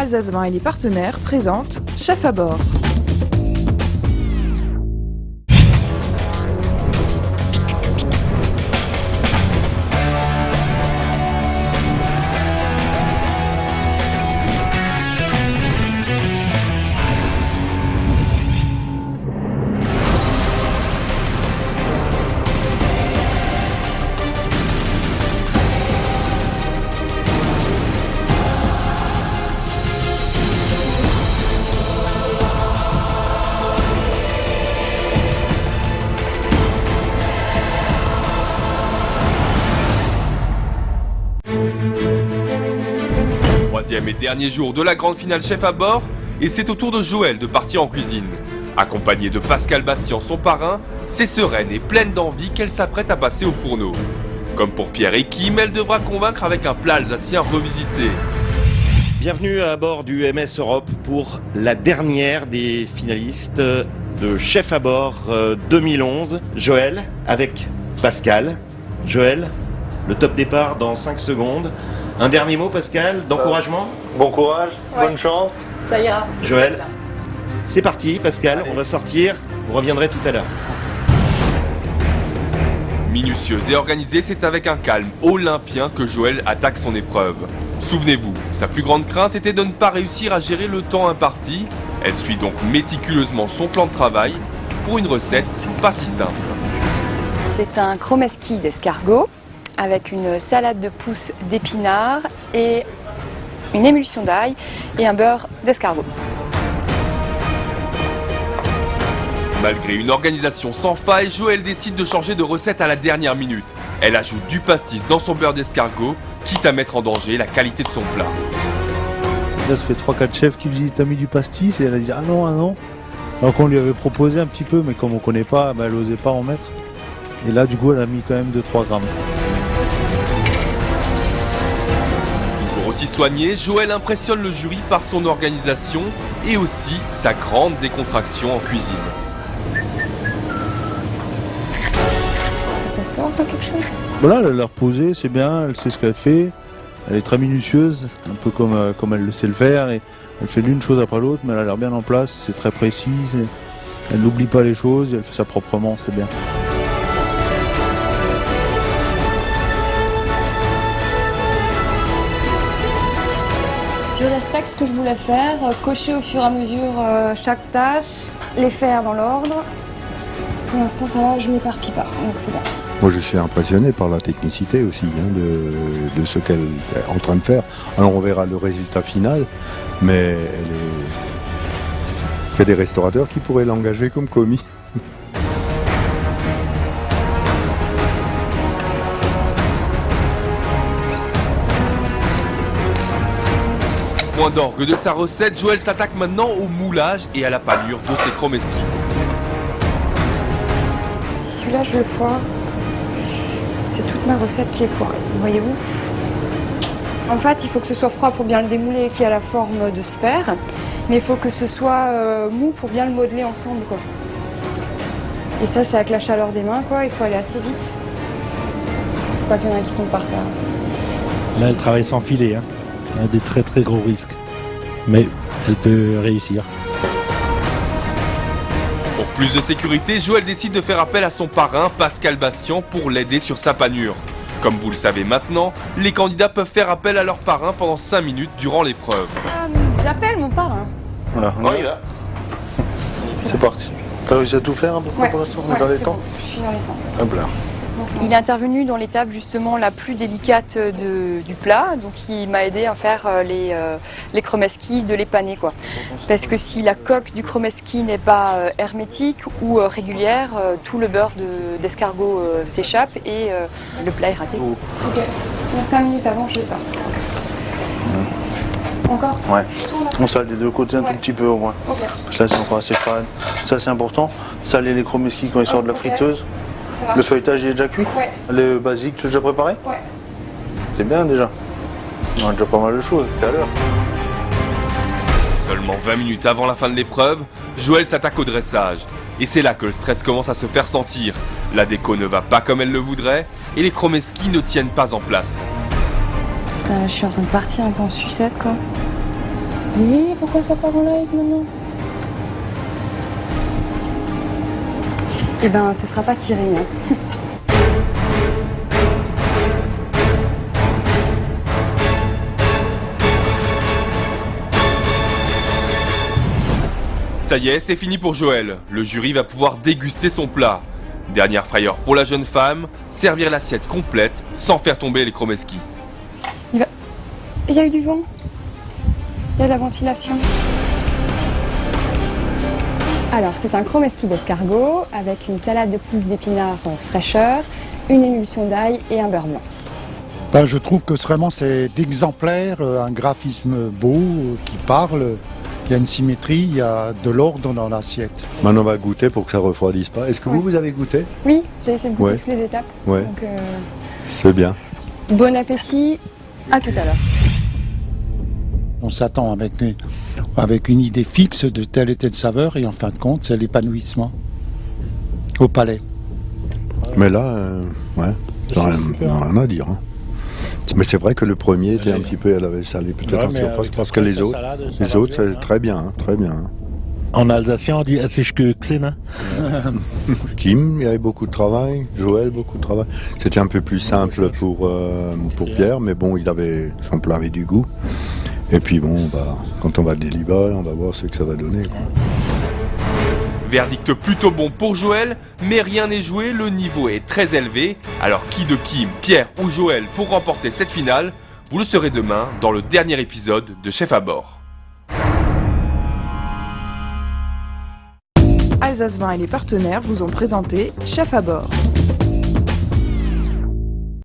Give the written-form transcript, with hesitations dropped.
Alsace Vin et les partenaires présentent Chef à bord. Troisième et dernier jour de la grande finale Chef à bord, et c'est au tour de Joël de partir en cuisine. Accompagnée de Pascal Bastien, son parrain, c'est sereine et pleine d'envie qu'elle s'apprête à passer au fourneau. Comme pour Pierre et Kim, elle devra convaincre avec un plat alsacien revisité. Bienvenue à bord du MS Europe pour la dernière des finalistes de Chef à bord 2011. Joël avec Pascal. Joël, le top départ dans 5 secondes. Un dernier mot, Pascal, d'encouragement. Bon courage, bonne chance. Ça ira. Joël, c'est parti, Pascal, allez. On va sortir. Vous reviendrez tout à l'heure. Minutieuse et organisée, c'est avec un calme olympien que Joël attaque son épreuve. Souvenez-vous, sa plus grande crainte était de ne pas réussir à gérer le temps imparti. Elle suit donc méticuleusement son plan de travail pour une recette pas si simple. C'est un chromeski d'escargot avec une salade de pousses d'épinards et une émulsion d'ail et un beurre d'escargot. Malgré une organisation sans faille, Joël décide de changer de recette à la dernière minute. Elle ajoute du pastis dans son beurre d'escargot, quitte à mettre en danger la qualité de son plat. Là, ça fait 3-4 chefs qui lui disent t'as mis du pastis et elle a dit ah non, ah non. Alors qu'on lui avait proposé un petit peu, mais comme on connaît pas, elle osait pas en mettre. Et là, du coup, elle a mis quand même 2-3 grammes. Toujours aussi soigné, Joël impressionne le jury par son organisation et aussi sa grande décontraction en cuisine. Ça sort un peu quelque chose ? Voilà, elle a reposé, c'est bien, elle sait ce qu'elle fait. Elle est très minutieuse, un peu comme elle le sait le faire. Et elle fait l'une chose après l'autre, mais elle a l'air bien en place, c'est très précis. Elle n'oublie pas les choses, et elle fait ça proprement, c'est bien. Je respecte ce que je voulais faire, cocher au fur et à mesure chaque tâche, les faire dans l'ordre. Pour l'instant, ça va, je ne m'éparpille pas, donc c'est bon. Moi, je suis impressionné par la technicité aussi de ce qu'elle est en train de faire. Alors, on verra le résultat final, mais il y a des restaurateurs qui pourraient l'engager comme commis. Point d'orgue de sa recette, Joël s'attaque maintenant au moulage et à la panure de ses chromeski. Celui-là, je le foire. C'est toute ma recette qui est foirée, voyez-vous. En fait, il faut que ce soit froid pour bien le démouler et qu'il y a la forme de sphère. Mais il faut que ce soit mou pour bien le modeler ensemble, quoi. Et ça, c'est avec la chaleur des mains, quoi. Il faut aller assez vite. Faut pas qu'il y en ait qui tombent par terre. Là, elle travaille sans filet, hein. Elle a des très très gros risques. Mais elle peut réussir. Pour plus de sécurité, Joël décide de faire appel à son parrain, Pascal Bastien, pour l'aider sur sa panure. Comme vous le savez maintenant, les candidats peuvent faire appel à leur parrain pendant 5 minutes durant l'épreuve. J'appelle mon parrain. Voilà, On y va. c'est parti. T'as réussi à tout faire un peu Ouais, pour l'instant? ouais, Dans les c'est temps bon. Je suis dans les temps. Hop là. Il est intervenu dans l'étape justement la plus délicate du plat, donc il m'a aidé à faire les chromeski, de les paner, quoi. Parce que si la coque du chromeski n'est pas hermétique ou régulière, tout le beurre d'escargot s'échappe et le plat est raté. Oh. Ok, donc 5 minutes avant je le sors. Encore? Ouais. On sale des deux côtés un tout petit peu au moins. Ok. Parce que là c'est encore assez fade. Ça c'est important. Saler les chromeski quand ils sortent de la Ok. friteuse. Ça va? Le feuilletage il est déjà cuit? Ouais. Le basique tu l'as déjà préparé? Ouais. C'est bien déjà. On a déjà pas mal de choses, t'es à l'heure. Seulement 20 minutes avant la fin de l'épreuve, Joël s'attaque au dressage. Et c'est là que le stress commence à se faire sentir. La déco ne va pas comme elle le voudrait et les chromeski ne tiennent pas en place. Putain, je suis en train de partir un peu en sucette, quoi. Et pourquoi ça part en live maintenant? Eh ben, ce sera pas tiré. Hein. Ça y est, c'est fini pour Joël. Le jury va pouvoir déguster son plat. Dernière frayeur pour la jeune femme, servir l'assiette complète sans faire tomber les chromeski. Il y a eu du vent. Il y a de la ventilation. Alors, c'est un chromeski d'escargot avec une salade de pousses d'épinards fraîcheur, une émulsion d'ail et un beurre blanc. Ben, je trouve que vraiment c'est d'exemplaire, un graphisme beau qui parle. Il y a une symétrie, il y a de l'ordre dans l'assiette. Maintenant on va goûter pour que ça refroidisse pas. Est-ce que vous avez goûté? Oui, j'ai essayé de goûter Ouais. toutes les étapes. Ouais. Donc, C'est bien. bon appétit, à tout à l'heure. On s'attend avec une idée fixe de telle et telle saveur et en fin de compte c'est l'épanouissement au palais. Mais là, ouais, rien à dire. Hein. Mais c'est vrai que le premier était un petit peu, ça allait peut-être en surface parce que les autres, c'est très bien, hein, très bien. Hein. En alsacien, on dit Asishkeuxen. Kim, il y avait beaucoup de travail. Joël, beaucoup de travail. C'était un peu plus simple pour Pierre, mais bon, son plat avait du goût. Et puis bon, quand on va délibérer, on va voir ce que ça va donner. Quoi. Verdict plutôt bon pour Joël, mais rien n'est joué, le niveau est très élevé. Alors qui de Kim, Pierre ou Joël pour remporter cette finale? Vous le saurez demain dans le dernier épisode de Chef à bord. Alsace Vin et les partenaires vous ont présenté Chef à bord.